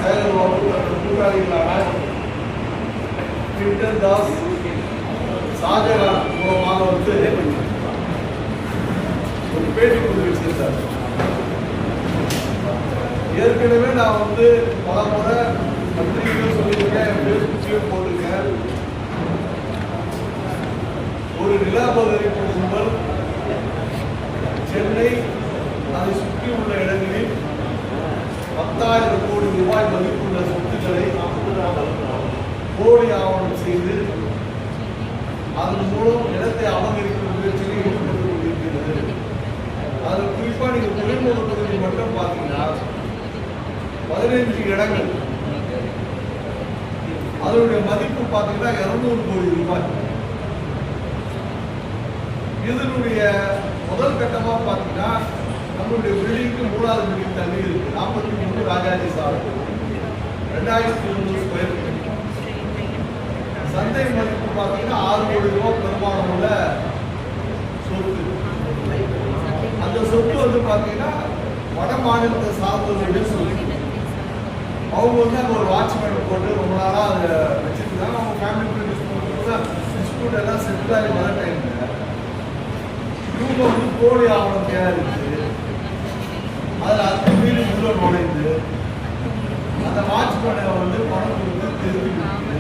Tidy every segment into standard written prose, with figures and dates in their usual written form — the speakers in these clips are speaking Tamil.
சேகர்பாபு கூட்டாளிகளான கிருஷ்ணன் தாஸ், ஷாஜகான் மூலமாக வந்து ஒரு பேட்டி கொடுத்து வச்சிருந்தார். ஏற்கனவே நான் வந்து பல முறை பத்திரிகைகள் சொல்லியிருக்கேன், பேஸ்புக்லையும் போட்டிருக்கேன். ஒரு நிலாபகரிப்பு கும்பல் சென்னை அதை சுற்றி உள்ள இடங்களில் 10,000 கோடி ரூபாய் மதிப்புள்ள சொத்துக்களை போலி ஆவணம் செய்து அதன் மூலம் இடத்தை அபகரிக்கும் முயற்சியில் ஈடுபட்டு கொண்டிருக்கிறது. அதில் குறிப்பாக நீங்கள் துறைமுக பகுதியில் மட்டும் பார்த்தீங்கன்னா 15 இடங்கள், அதனுடைய மதிப்பு பார்த்தீங்கன்னா 200 கோடி ரூபாய். இதனுடைய முதல் கட்டமாக பார்த்தீங்கன்னா நம்மளுடைய பில்டிங்க்கு 3வது பில்டிங் தள்ளி இருக்கு. 43 ராஜாஜி சாலை, 2200 ஸ்கொயர் ஃபீட். சந்தை மதிப்பு பார்த்தீங்கன்னா 6 கோடி ரூபாய் பெருமானம் உள்ள சொத்து. அந்த சொத்து வந்து பார்த்தீங்கன்னா வட மாநிலத்தை சார்ந்தவர்களுடைய சொத்து. அவங்க வந்து அங்கே ஒரு வாட்ச்மேனை போட்டு ரொம்ப நாளாக அதை வச்சுருந்தாங்க. அவங்க ஃபேமிலி டிஸ்பியூட் எல்லாம் செட்டில் ஆகி வர டைமில் இவங்க வந்து போலி ஆவணம் தயாரித்து அதில் அத்துமீறி உள்ள நுழைந்து அந்த வாட்ச்மேனை வந்து பணம் கொடுத்து தெரிவிக்கிறது.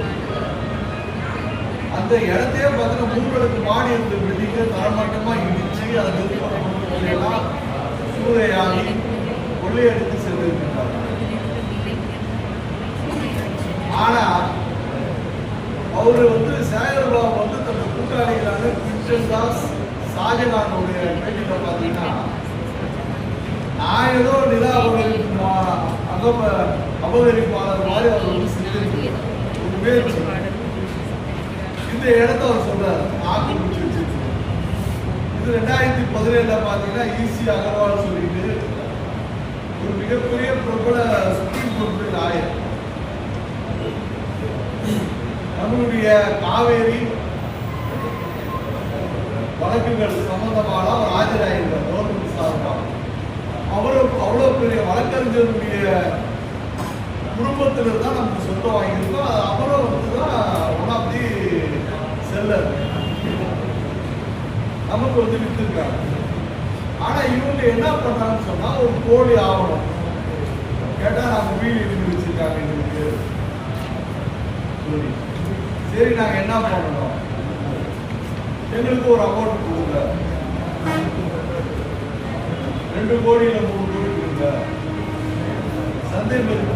அந்த இடத்தையே பார்த்தீங்கன்னா 3 மாடி இருந்த பில்டிங்கை தரமாட்டமாக இடிச்சு அதை நிறுவனம் சூறையாகி கொள்ளையடித்து சென்றிருக்கிறார். ஆனால் அவர் வந்து சேகர்பாபு வந்து தன்னுடைய கூட்டாளிகளான கிருஷ்ணன் தாஸ், ஷாஜகானுடைய பேட்டியில் பார்த்தீங்கன்னா நான் ஏதோ நில அபகரிப்பாளர் மாதிரி அவர் வந்து சித்தரிக்கிறார். ஒரு முயற்சி இந்த இடத்த அவர் சொல்றாரு ஆக்கிரமிச்சு வச்சிருக்கோம். இது 2017 பார்த்தீங்கன்னா ஈசி அகர்வால் சொல்லிட்டு ஒரு மிகப்பெரிய பிரபல சுப்ரீம் கோர்ட் லாயர் நம்மளுடைய காவேரி வழக்குகள் சம்பந்தமான அவர் ஆஜராயிருந்தார் கவர்மெண்ட் சார்பாக. அவரும் அவ்வளோ பெரிய வழக்கறிஞருடைய குடும்பத்தினர் தான் நமக்கு சொந்தம் வாங்கியிருக்கோம். அவரும் வந்து தான் ஒன் ஆஃப் தி செல்லர் நமக்கு வந்து விற்றுருக்காங்க. ஆனால் இவங்க என்ன பண்ணுறாங்கன்னு சொன்னால் ஒரு போலி ஆவணம் கேட்டால் நம்ம வீடு எழுதி வச்சிருக்காங்க எங்களுக்கு சொல்லி. சரி நாங்கள் என்ன பண்ணணும், எங்களுக்கு ஒரு அமௌண்ட் கொடுங்க, 2 கோடி இல்லை 3 கோடி கொடுங்க, சந்தை மதிப்பு